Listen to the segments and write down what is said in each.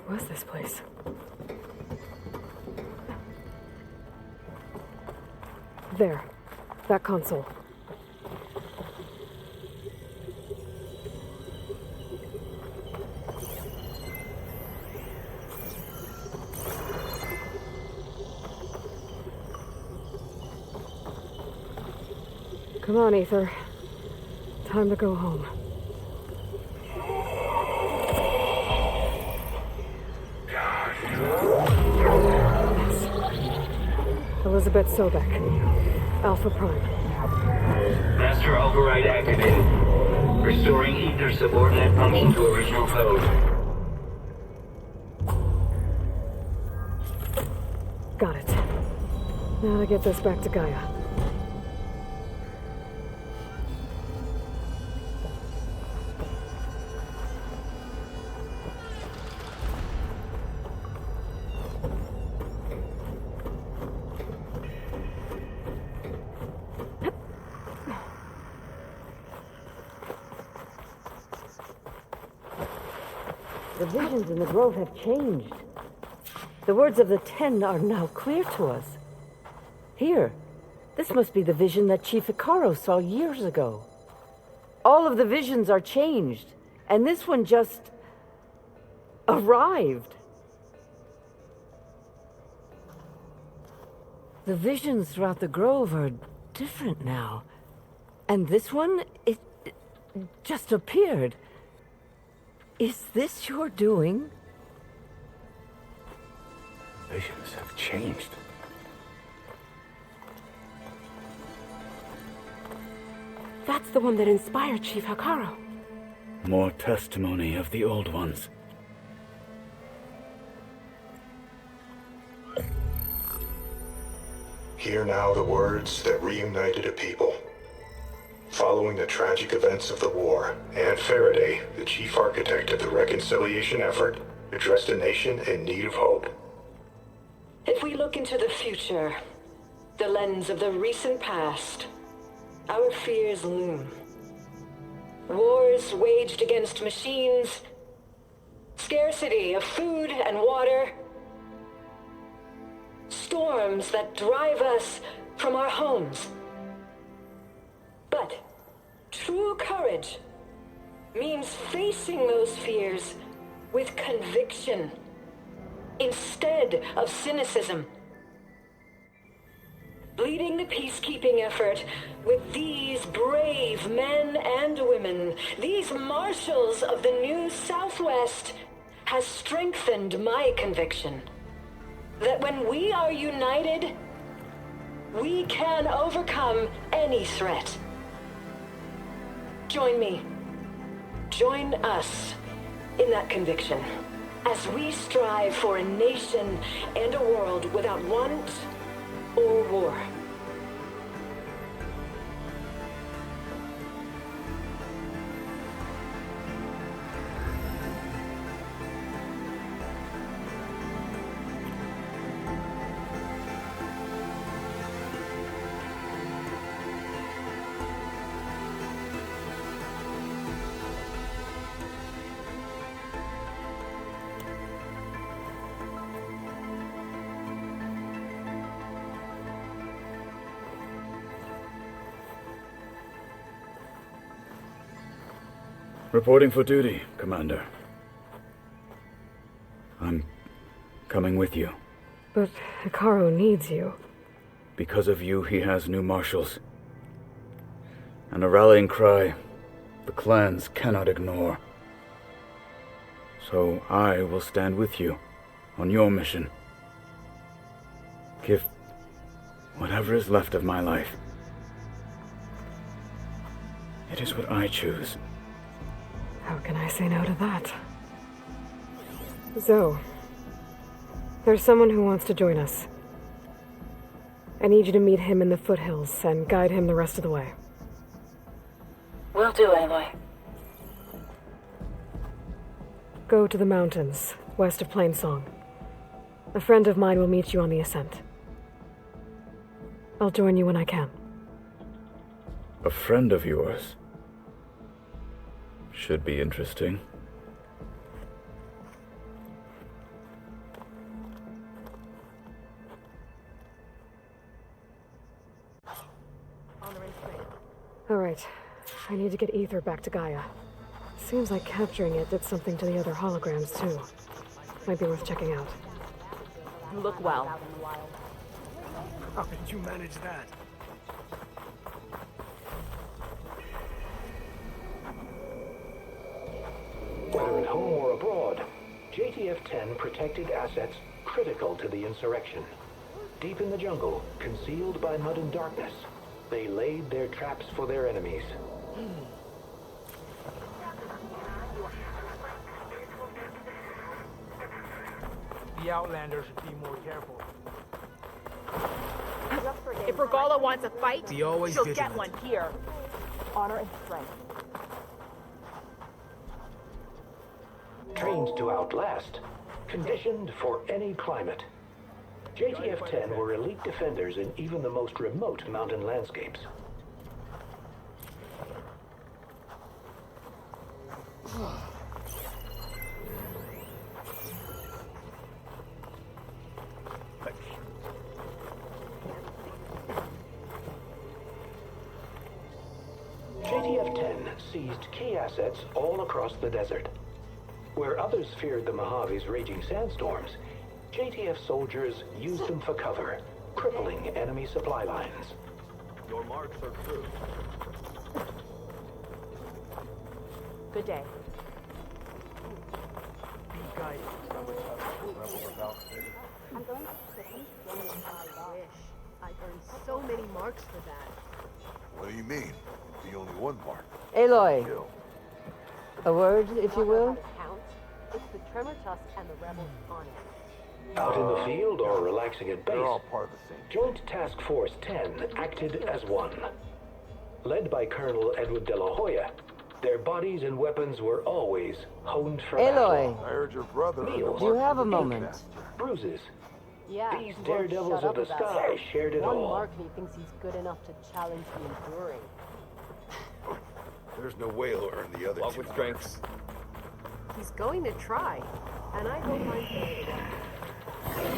was this place? There. That console. Come on, Aether. Time to go home. Elizabeth Sobek, Alpha Prime. Master override activated. Restoring ether subordinate function to original code. Got it. Now to get this back to Gaia. The visions in the grove have changed. The words of the Ten are now clear to us. Here, this must be the vision that Chief Hikaru saw years ago. All of the visions are changed, and this one just arrived. The visions throughout the grove are different now. And this one, it just appeared. Is this your doing? Visions have changed. That's the one that inspired Chief Hikaru. More testimony of the old ones. Hear now the words that reunited a people. Following the tragic events of the war, Anne Faraday, the chief architect of the reconciliation effort, addressed a nation in need of hope. If we look into the future, the lens of the recent past, our fears loom. Wars waged against machines, scarcity of food and water, storms that drive us from our homes. But true courage means facing those fears with conviction instead of cynicism. Leading the peacekeeping effort with these brave men and women, these marshals of the new Southwest, has strengthened my conviction that when we are united, we can overcome any threat. Join me. Join us in that conviction as we strive for a nation and a world without want or war. Reporting for duty, Commander. I'm coming with you. But Hikaru needs you. Because of you, he has new marshals. And a rallying cry the clans cannot ignore. So I will stand with you on your mission. Give whatever is left of my life. It is what I choose. How can I say no to that? Zoe, there's someone who wants to join us. I need you to meet him in the foothills and guide him the rest of the way. Will do, Aloy. Go to the mountains, west of Plainsong. A friend of mine will meet you on the ascent. I'll join you when I can. A friend of yours? Should be interesting. Alright. I need to get Ether back to Gaia. Seems like capturing it did something to the other holograms, too. Might be worth checking out. You look well. How did you manage that? Whether at home or abroad, JTF-10 protected assets critical to the insurrection. Deep in the jungle, concealed by mud and darkness, they laid their traps for their enemies. The Outlanders should be more careful. If Regala wants a fight, Be always she'll vigilant. get one here. Honor and strength. Trained to outlast, conditioned for any climate. JTF-10 were elite defenders in even the most remote mountain landscapes. JTF-10 seized key assets all across the desert. Where others feared the Mojave's raging sandstorms, JTF soldiers used them for cover, crippling enemy supply lines. Your marks are true. Good day. Be guided. I'm going to I wish. I earned so many marks for that. What do you mean? The only one mark. Aloy, Kill. a word, if you will? It's the Tremor Tusk and the Rebels on it. Out in the field or relaxing at They're all base, part of the same. Joint Task Force 10 acted as one. Led by Colonel Edward de la Hoya, their bodies and weapons were always honed for Aloy, battle. I heard your brother. Meals. do you have a moment? Bruises. Yeah. These he won't daredevils shut of up the about sky it. shared it One all. mark and he thinks he's good enough to challenge the enduring. There's no way he'll earn the other Walk two with marks. strength. He's going to try, and I don't mind saying it.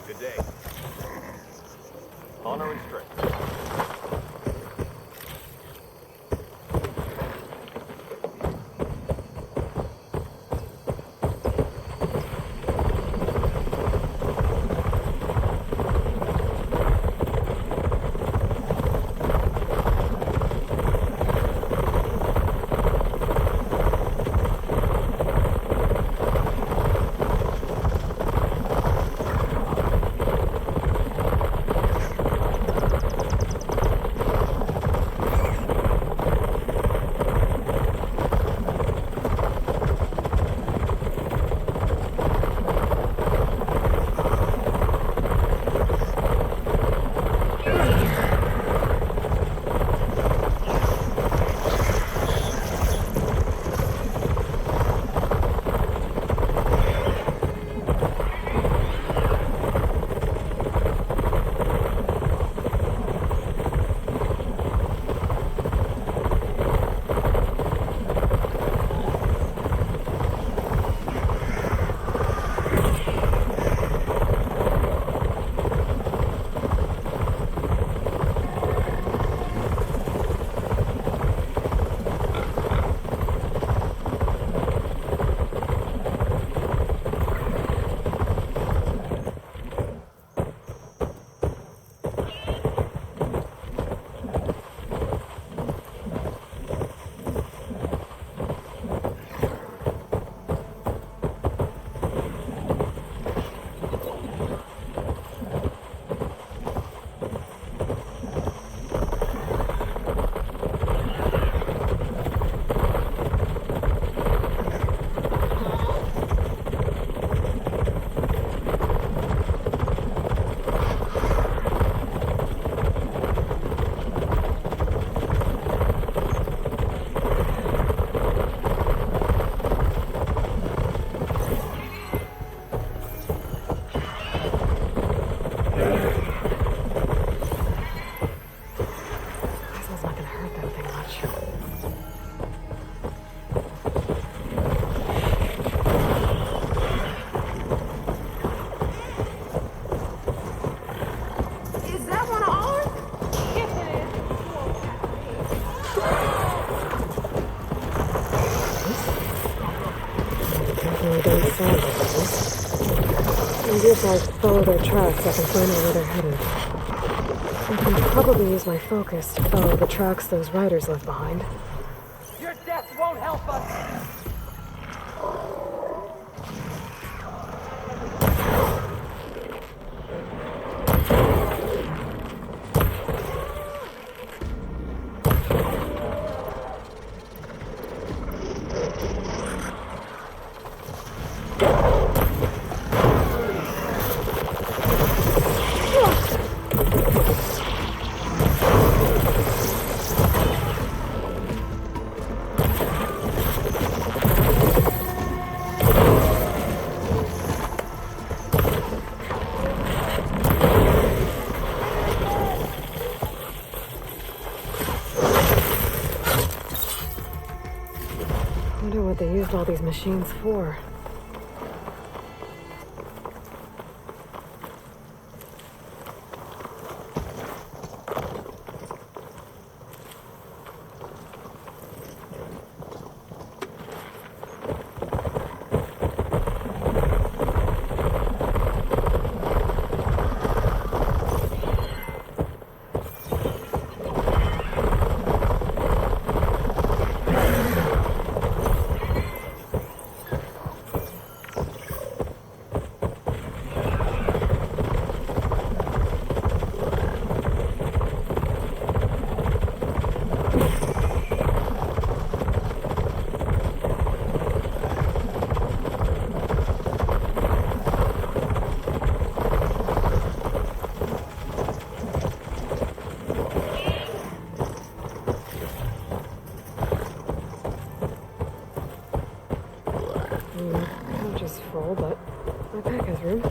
Good day. Honor and strength. don't sound like this. Maybe if I follow their tracks, I can find out where they're headed. I can probably use my focus to follow the tracks those riders left behind. Your death won't help us! I wonder what they used all these machines for. Couch is full, but my pack has room.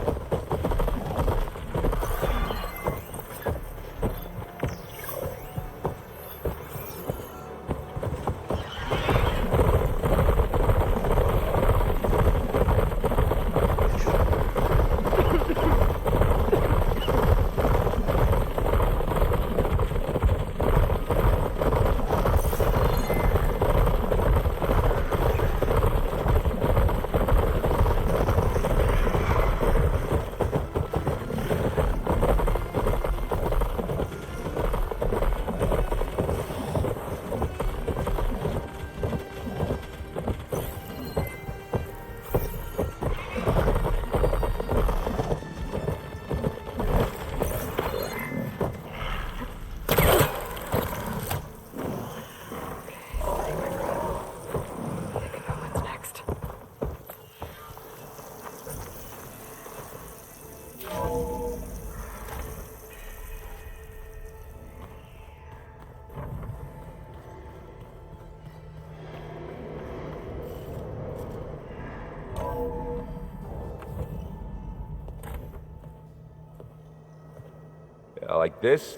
Like this?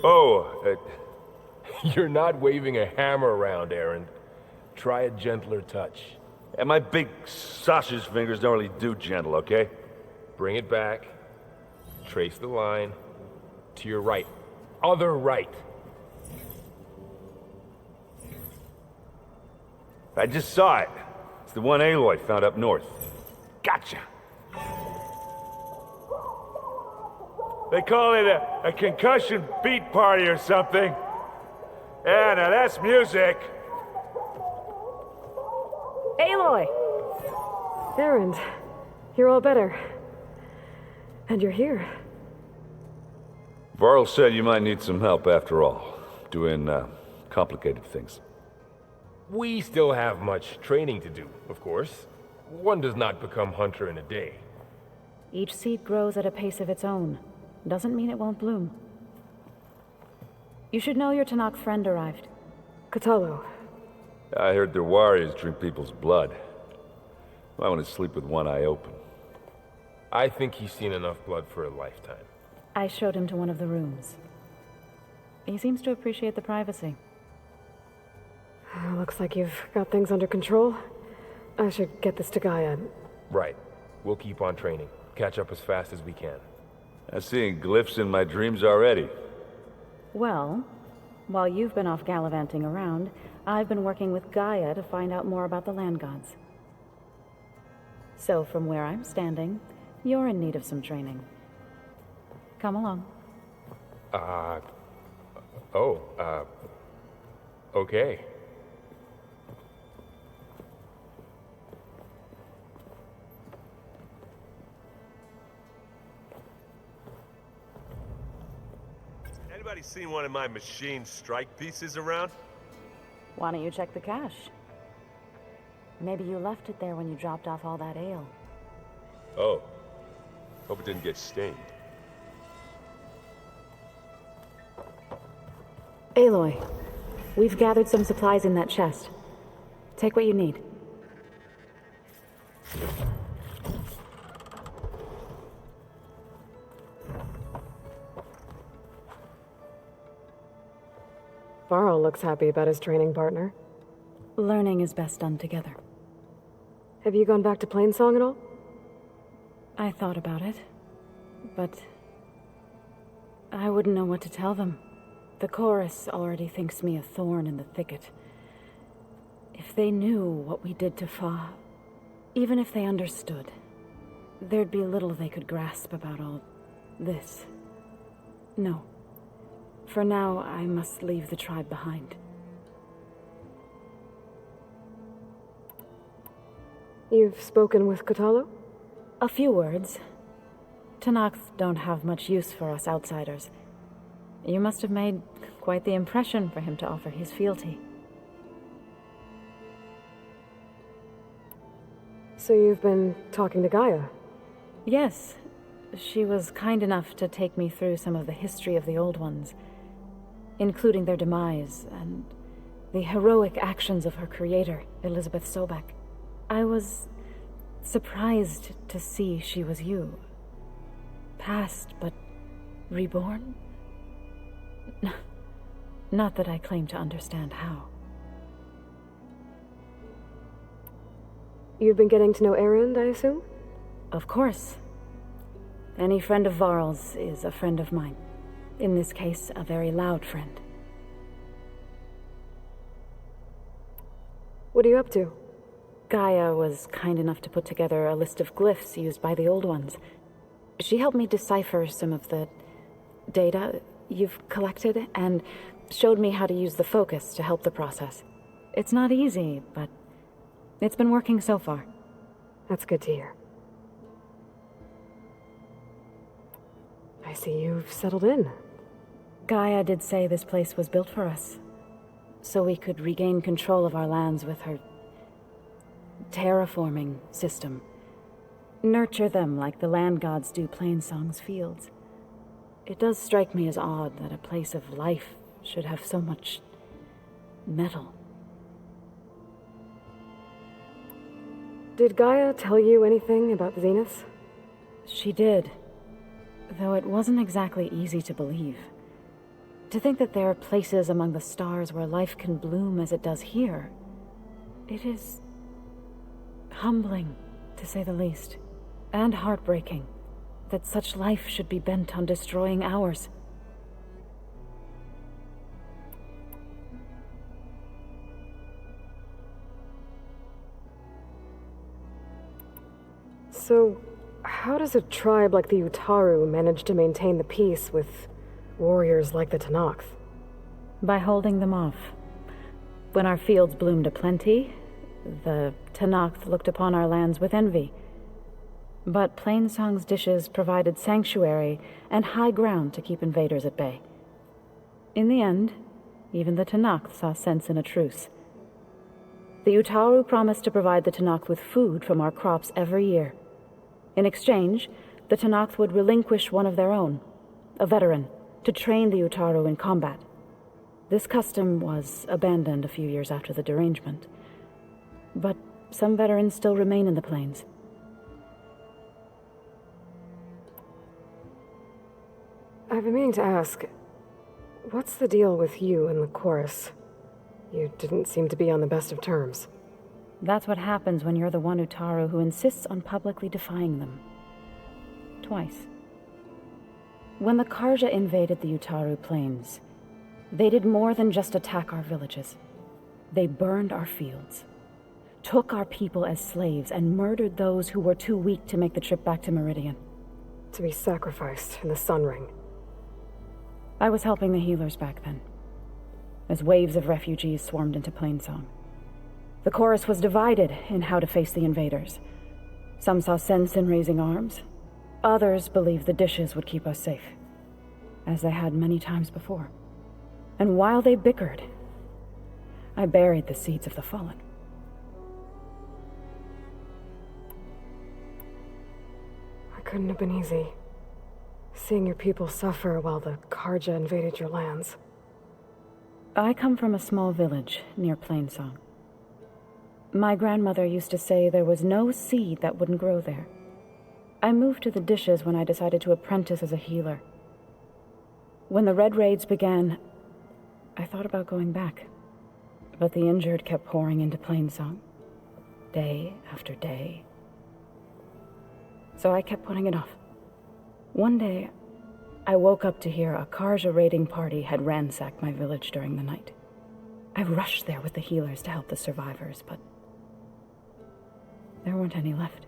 Oh, you're not waving a hammer around, Aaron. Try a gentler touch. And my big sausage fingers don't really do gentle, okay? Bring it back. Trace the line. To your right. Other right. I just saw it. It's the one Aloy found up north. Gotcha! They call it a concussion beat party or something. Yeah, now that's music. Aloy! Erend, you're all better. And you're here. Varl said you might need some help after all, doing complicated things. We still have much training to do, of course. One does not become hunter in a day. Each seed grows at a pace of its own. Doesn't mean it won't bloom. You should know your Tanakh friend arrived. Katalo. I heard their warriors drink people's blood. I want to sleep with one eye open. I think he's seen enough blood for a lifetime. I showed him to one of the rooms. He seems to appreciate the privacy. Looks like you've got things under control. I should get this to Gaia. Right. We'll keep on training. Catch up as fast as we can. I'm seeing glyphs in my dreams already. Well, while you've been off gallivanting around, I've been working with Gaia to find out more about the land gods. So from where I'm standing, you're in need of some training. Come along. Okay. Anybody seen one of my machine strike pieces around? Why don't you check the cache? Maybe you left it there when you dropped off all that ale. Oh. Hope it didn't get stained. Aloy, we've gathered some supplies in that chest. Take what you need. Varl looks happy about his training partner. Learning is best done together. Have you gone back to Plainsong at all? I thought about it, but I wouldn't know what to tell them. The chorus already thinks me a thorn in the thicket. If they knew what we did to Fa, even if they understood, there'd be little they could grasp about all this. No. For now, I must leave the tribe behind. You've spoken with Kotallo? A few words. Tenakth don't have much use for us outsiders. You must have made quite the impression for him to offer his fealty. So you've been talking to Gaia? Yes. She was kind enough to take me through some of the history of the Old Ones, including their demise and the heroic actions of her creator, Elizabeth Sobek. I was surprised to see she was you. Past, but reborn? Not that I claim to understand how. You've been getting to know Erend, I assume? Of course. Any friend of Varl's is a friend of mine. In this case, a very loud friend. What are you up to? Gaia was kind enough to put together a list of glyphs used by the Old Ones. She helped me decipher some of the data you've collected and showed me how to use the focus to help the process. It's not easy, but it's been working so far. That's good to hear. I see you've settled in. Gaia did say this place was built for us, so we could regain control of our lands with her terraforming system. Nurture them like the land gods do Plainsong's fields. It does strike me as odd that a place of life should have so much metal. Did Gaia tell you anything about Zenith? She did, though it wasn't exactly easy to believe. To think that there are places among the stars where life can bloom as it does here, it is humbling, to say the least, and heartbreaking that such life should be bent on destroying ours. So, how does a tribe like the Utaru manage to maintain the peace with warriors like the Tenakth? By holding them off. When our fields bloomed aplenty, the Tenakth looked upon our lands with envy. But Plainsong's dishes provided sanctuary and high ground to keep invaders at bay. In the end, even the Tenakth saw sense in a truce. The Utaru promised to provide the Tenakth with food from our crops every year. In exchange, the Tenakth would relinquish one of their own, a veteran, to train the Utaru in combat. This custom was abandoned a few years after the derangement. But some veterans still remain in the plains. I've been meaning to ask, what's the deal with you and the chorus? You didn't seem to be on the best of terms. That's what happens when you're the one Utaru who insists on publicly defying them. Twice. When the Karja invaded the Utaru plains, they did more than just attack our villages. They burned our fields, took our people as slaves and murdered those who were too weak to make the trip back to Meridian. To be sacrificed in the Sun Ring. I was helping the healers back then, as waves of refugees swarmed into Plainsong. The chorus was divided in how to face the invaders. Some saw sense in raising arms. Others believed the dishes would keep us safe, as they had many times before. And while they bickered, I buried the seeds of the fallen. It couldn't have been easy. Seeing your people suffer while the Karja invaded your lands. I come from a small village near Plainsong. My grandmother used to say there was no seed that wouldn't grow there. I moved to the dishes when I decided to apprentice as a healer. When the Red Raids began, I thought about going back. But the injured kept pouring into Plainsong, day after day. So I kept putting it off. One day, I woke up to hear a Karja raiding party had ransacked my village during the night. I rushed there with the healers to help the survivors, but there weren't any left.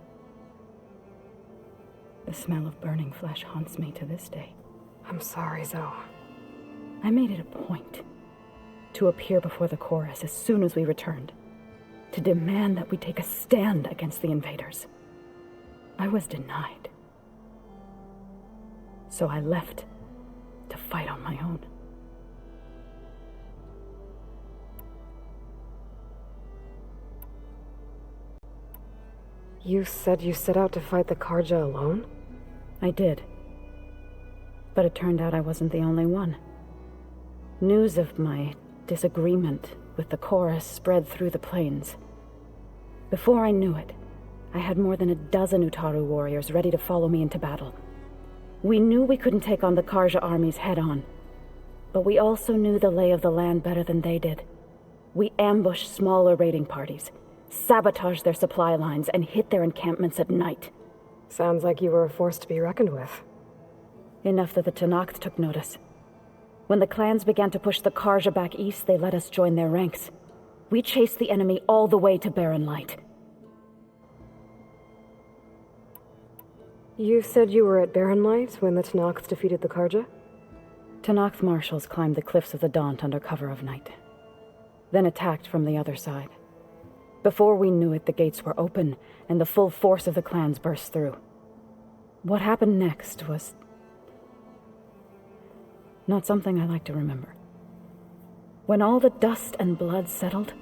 The smell of burning flesh haunts me to this day. I'm sorry, Zoe. I made it a point to appear before the chorus as soon as we returned, to demand that we take a stand against the invaders. I was denied. So I left to fight on my own. You said you set out to fight the Karja alone? I did. But it turned out I wasn't the only one. News of my disagreement with the chorus spread through the plains. Before I knew it, I had more than a dozen Utaru warriors ready to follow me into battle. We knew we couldn't take on the Karja armies head-on, but we also knew the lay of the land better than they did. We ambushed smaller raiding parties, sabotaged their supply lines, and hit their encampments at night. Sounds like you were a force to be reckoned with. Enough that the Tenakth took notice. When the clans began to push the Karja back east, they let us join their ranks. We chased the enemy all the way to Barren Light. You said you were at Barren Light when the Tenakth defeated the Karja? Tenakth marshals climbed the cliffs of the Daunt under cover of night, then attacked from the other side. Before we knew it, the gates were open, and the full force of the clans burst through. What happened next was not something I like to remember. When all the dust and blood settled,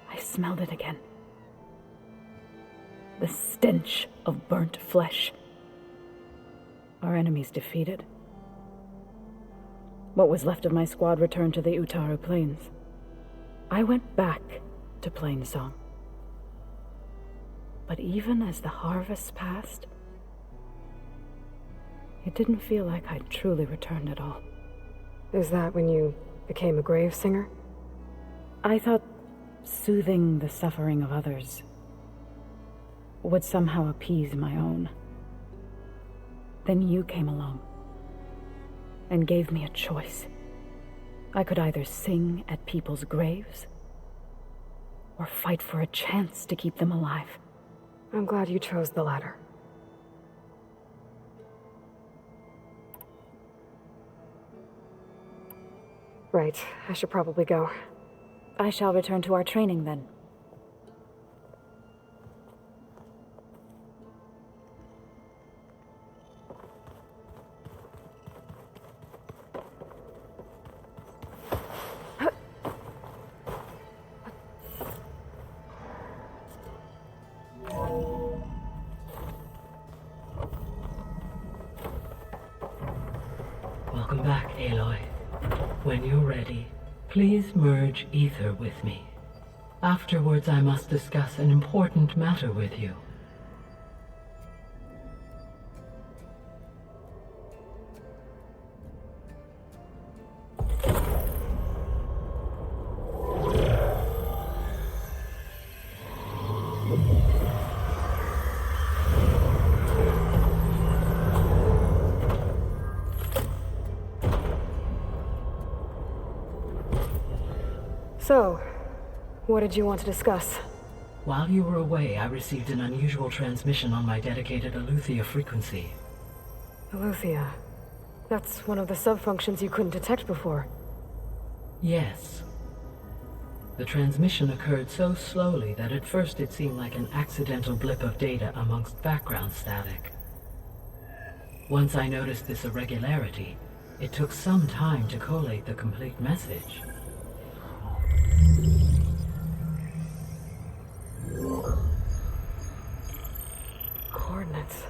I smelled it again. The stench of burnt flesh. Our enemies defeated. What was left of my squad returned to the Utaru Plains. I went back to Plainsong. But even as the harvest passed, it didn't feel like I'd truly returned at all. Is that when you became a grave singer? I thought soothing the suffering of others would somehow appease my own. Then you came along and gave me a choice. I could either sing at people's graves or fight for a chance to keep them alive. I'm glad you chose the latter. Right, I should probably go. I shall return to our training then. Welcome back, Aloy. When you're ready, please merge ether with me. Afterwards, I must discuss an important matter with you. So, What did you want to discuss? While you were away, I received an unusual transmission on my dedicated Aletheia frequency. Aletheia. That's one of the sub-functions you couldn't detect before. Yes. The transmission occurred so slowly that at first it seemed like an accidental blip of data amongst background static. Once I noticed this irregularity, it took some time to collate the complete message. Coordinates.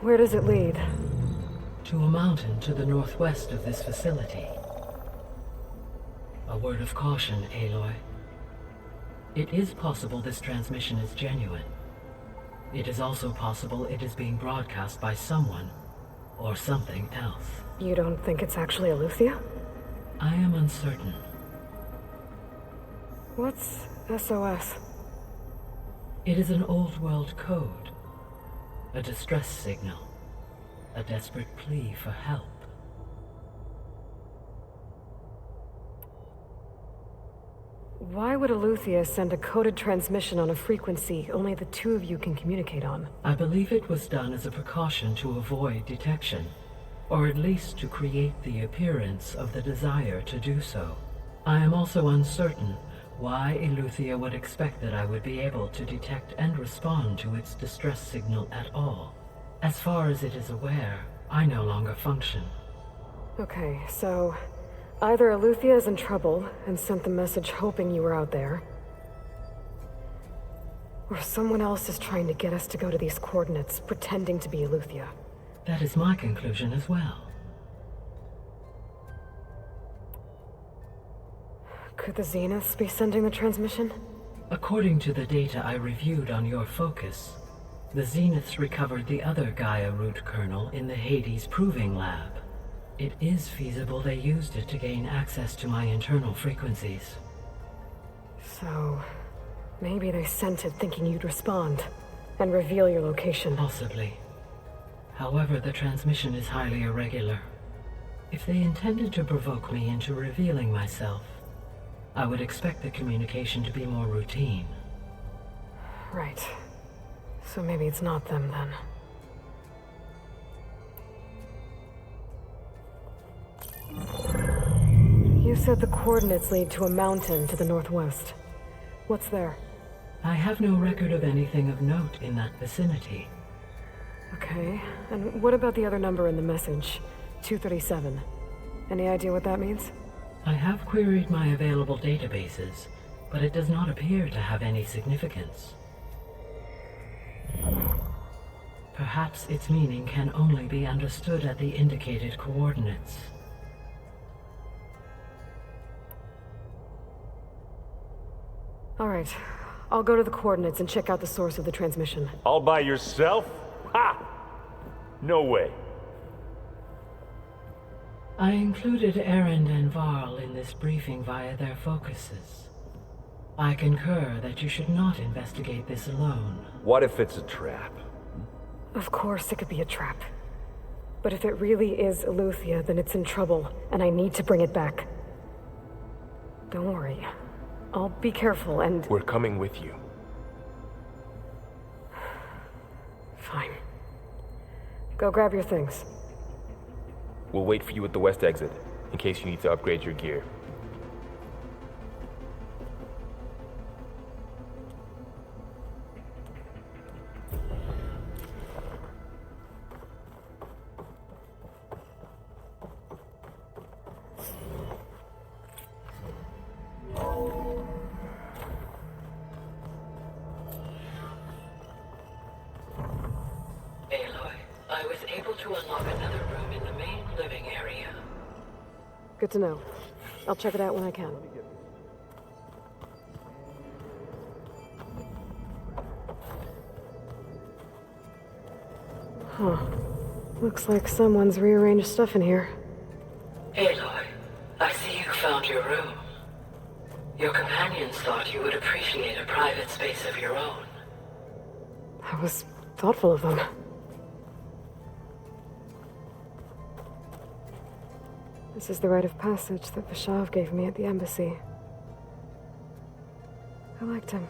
Where does it lead? To a mountain to the northwest of this facility. A word of caution, Aloy. It is possible this transmission is genuine. It is also possible it is being broadcast by someone or something else. You don't think it's actually Aletheia? I am uncertain. What's SOS? It is an old world code. A distress signal. A desperate plea for help. Why would Aletheia send a coded transmission on a frequency only the two of you can communicate on? I believe it was done as a precaution to avoid detection, or at least to create the appearance of the desire to do so. I am also uncertain why Aletheia would expect that I would be able to detect and respond to its distress signal at all. As far as it is aware, I no longer function. Okay, so either Aletheia is in trouble and sent the message hoping you were out there, or someone else is trying to get us to go to these coordinates, pretending to be Aletheia. That is my conclusion as well. Could the Zeniths be sending the transmission? According to the data I reviewed on your focus, the Zeniths recovered the other Gaia root kernel in the Hades Proving Lab. It is feasible they used it to gain access to my internal frequencies. So, maybe they sent it thinking you'd respond and reveal your location. Possibly. However, the transmission is highly irregular. If they intended to provoke me into revealing myself, I would expect the communication to be more routine. Right. So maybe it's not them then. You said the coordinates lead to a mountain to the northwest. What's there? I have no record of anything of note in that vicinity. Okay, and what about the other number in the message? 237. Any idea what that means? I have queried my available databases, but it does not appear to have any significance. Perhaps its meaning can only be understood at the indicated coordinates. All right, I'll go to the coordinates and check out the source of the transmission. All by yourself? Ha! No way. I included Erend and Varl in this briefing via their focuses. I concur that you should not investigate this alone. What if it's a trap? Of course it could be a trap. But if it really is Aletheia, then it's in trouble, and I need to bring it back. Don't worry. I'll be careful and... We're coming with you. Fine. Go grab your things. We'll wait for you at the west exit, in case you need to upgrade your gear. Aloy, I was able to unlock another room in the main living area. Good to know. I'll check it out when I can. Huh. Looks like someone's rearranged stuff in here. Aloy, I see you found your room. Your companions thought you would appreciate a private space of your own. That was thoughtful of them. This is the rite of passage that Vashav gave me at the embassy. I liked him.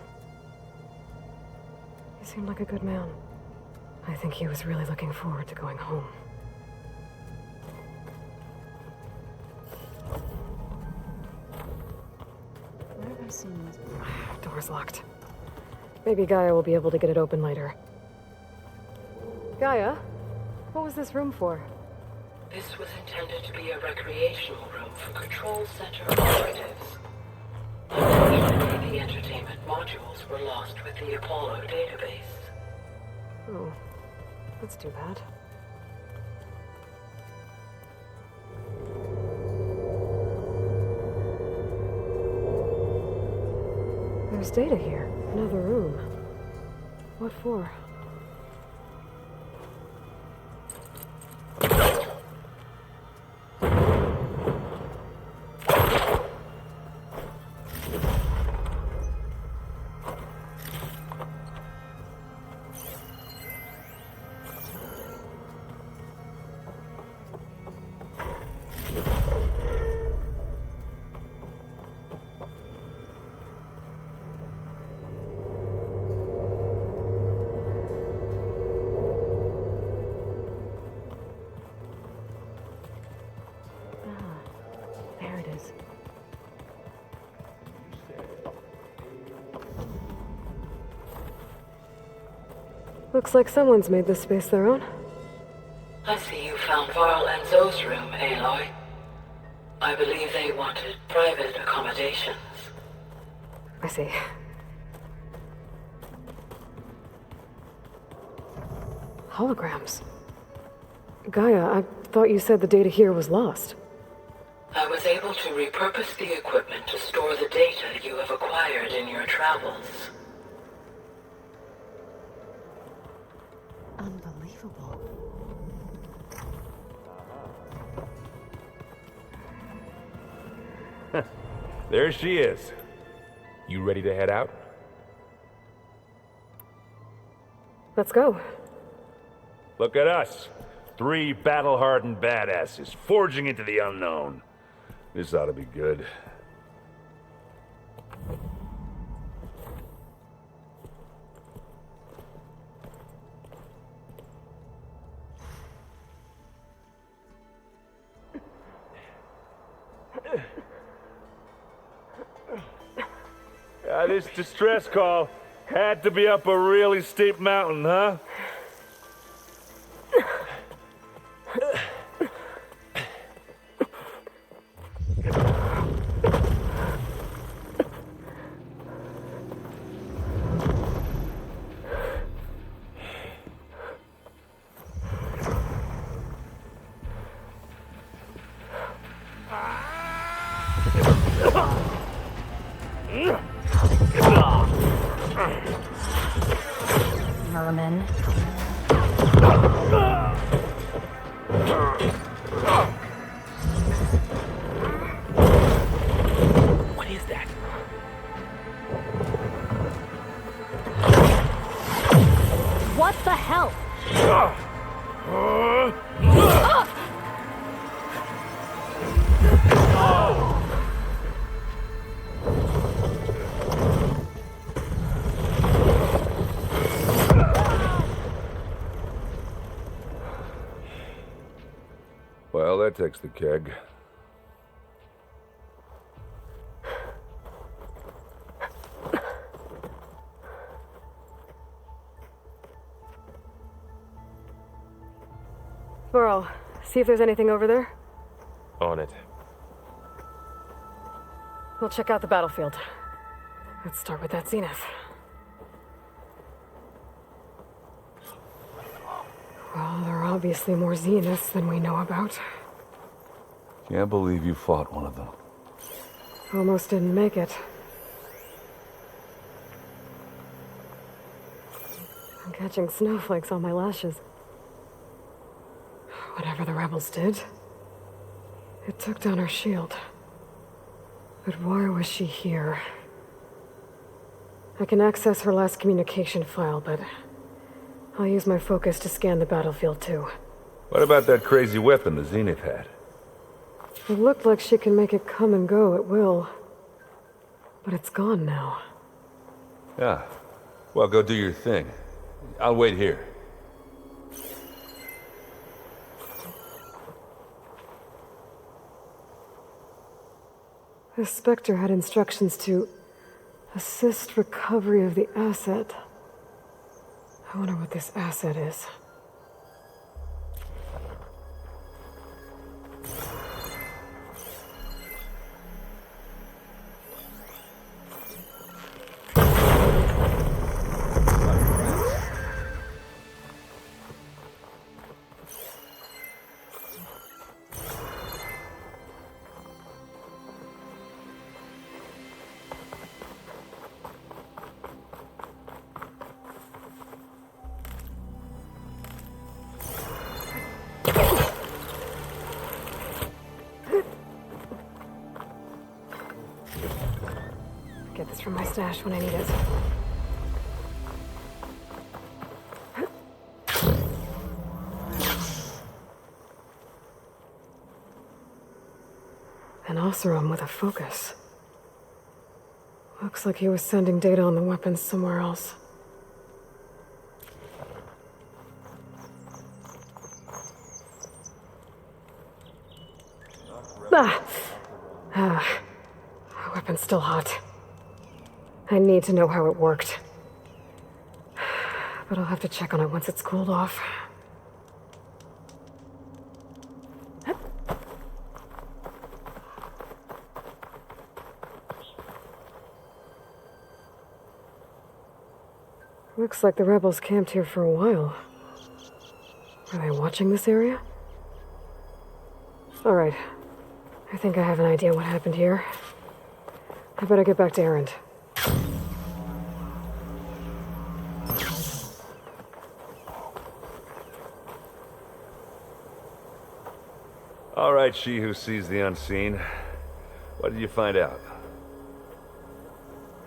He seemed like a good man. I think he was really looking forward to going home. Where have I seen this? Door's locked. Maybe Gaia will be able to get it open later. Gaia? What was this room for? This was intended to be a recreational room for Control Center operatives. Unfortunately, the entertainment modules were lost with the Apollo database. Oh, that's too bad. There's data here. Another room. What for? There it is. Looks like someone's made this space their own. I see you found Varl and Zoe's room, Aloy. I believe they wanted private accommodations. I see. Holograms. Gaia, I thought you said the data here was lost. I was able to repurpose the equipment to store the data you have acquired in your travels. Unbelievable. There she is. You ready to head out? Let's go. Look at us. 3 battle-hardened badasses forging into the unknown. This ought to be good. This distress call had to be up a really steep mountain, huh? Merman. What is that? What the hell? Well, that takes the keg. Varl, see if there's anything over there. On it. We'll check out the battlefield. Let's start with that zenith. Well, there are obviously more zeniths than we know about. Can't believe you fought one of them. Almost didn't make it. I'm catching snowflakes on my lashes. Whatever the rebels did, it took down our shield. But why was she here? I can access her last communication file, but I'll use my focus to scan the battlefield too. What about that crazy weapon the Zenith had? It looked like she can make it come and go at will. But it's gone now. Yeah. Well, go do your thing. I'll wait here. The Spectre had instructions to assist recovery of the asset. I wonder what this asset is. Get this from my stash when I need it. An Oseram with a focus. Looks like he was sending data on the weapons somewhere else. The weapon's still hot. I need to know how it worked. But I'll have to check on it once it's cooled off. Looks like the rebels camped here for a while. Are they watching this area? All right. I think I have an idea what happened here. I better get back to Erend. All right, she who sees the unseen. What did you find out?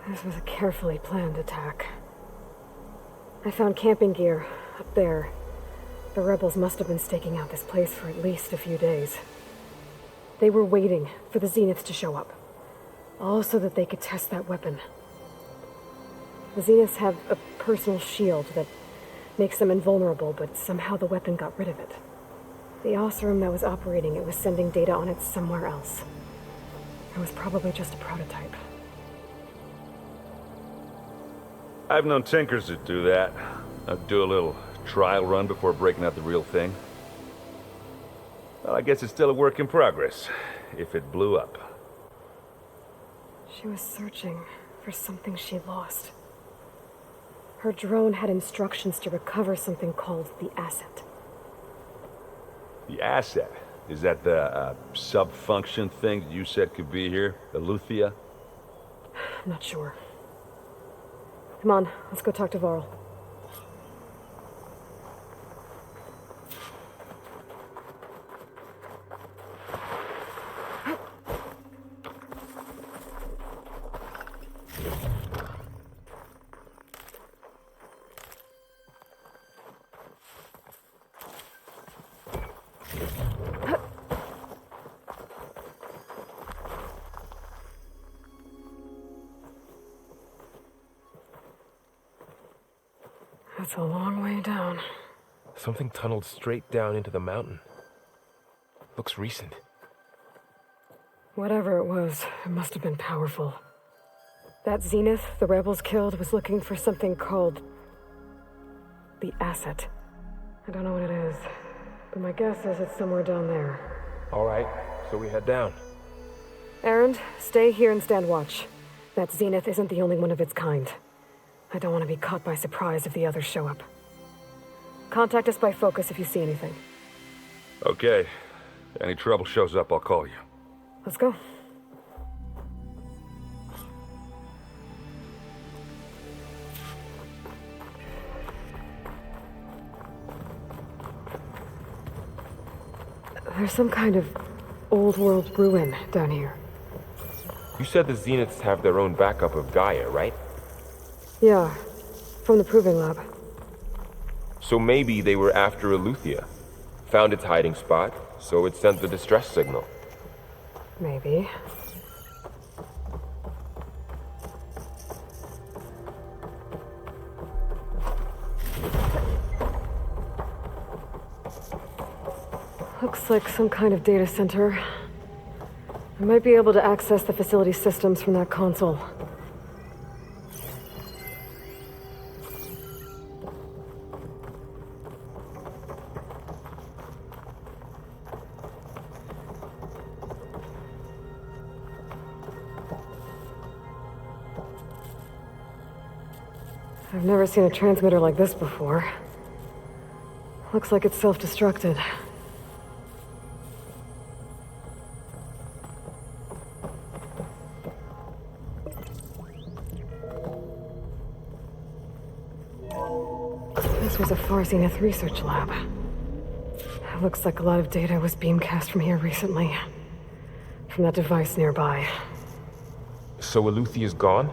This was a carefully planned attack. I found camping gear up there. The rebels must have been staking out this place for at least a few days. They were waiting for the Zeniths to show up, all so that they could test that weapon. The Zeniths have a personal shield that makes them invulnerable, but somehow the weapon got rid of it. The Oseram that was operating it was sending data on it somewhere else. It was probably just a prototype. I've known tinkers that do that. I'd do a little trial run before breaking out the real thing. Well, I guess it's still a work in progress, if it blew up. She was searching for something she lost. Her drone had instructions to recover something called the asset. The asset? Is that the sub-function thing that you said could be here? The Luthia? I'm not sure. Come on, let's go talk to Varl. That's a long way down. Something tunneled straight down into the mountain. Looks recent. Whatever it was, it must have been powerful. That Zenith the rebels killed was looking for something called the asset. I don't know what it is, but my guess is it's somewhere down there. All right, so we head down. Erend, stay here and stand watch. That Zenith isn't the only one of its kind. I don't want to be caught by surprise if the others show up. Contact us by focus if you see anything. Okay. Any trouble shows up, I'll call you. Let's go. There's some kind of old world ruin down here. You said the Zeniths have their own backup of Gaia, right? Yeah, from the Proving Lab. So maybe they were after Eleuthia. Found its hiding spot, so it sent the distress signal. Maybe. Looks like some kind of data center. I might be able to access the facility systems from that console. I've never seen a transmitter like this before. Looks like it's self-destructed. This was a Far Zenith research lab. It looks like a lot of data was beamcast from here recently. From that device nearby. So Eluthia's gone?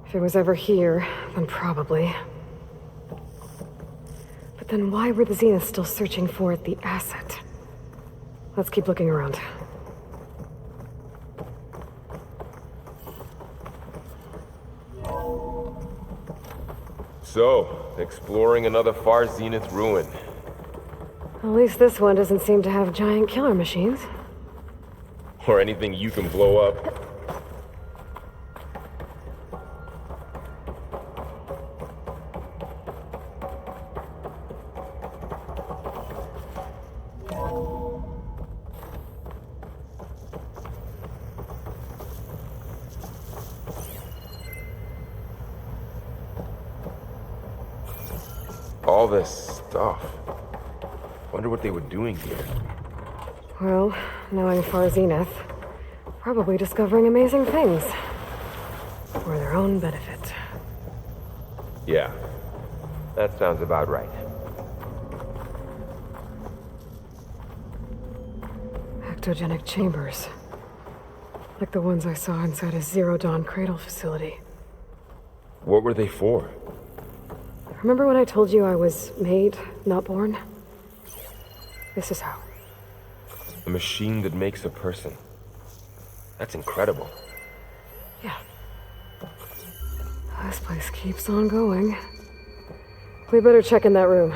If it was ever here, then probably. But then why were the Zeniths still searching for the asset? Let's keep looking around. So, exploring another Far Zenith ruin. At least this one doesn't seem to have giant killer machines. Or anything you can blow up. All this stuff. Wonder what they were doing here. Well, knowing Far Zenith, probably discovering amazing things. For their own benefit. Yeah, that sounds about right. Ectogenic chambers. Like the ones I saw inside a Zero Dawn cradle facility. What were they for? Remember when I told you I was made, not born? This is how. A machine that makes a person. That's incredible. Yeah. This place keeps on going. We better check in that room.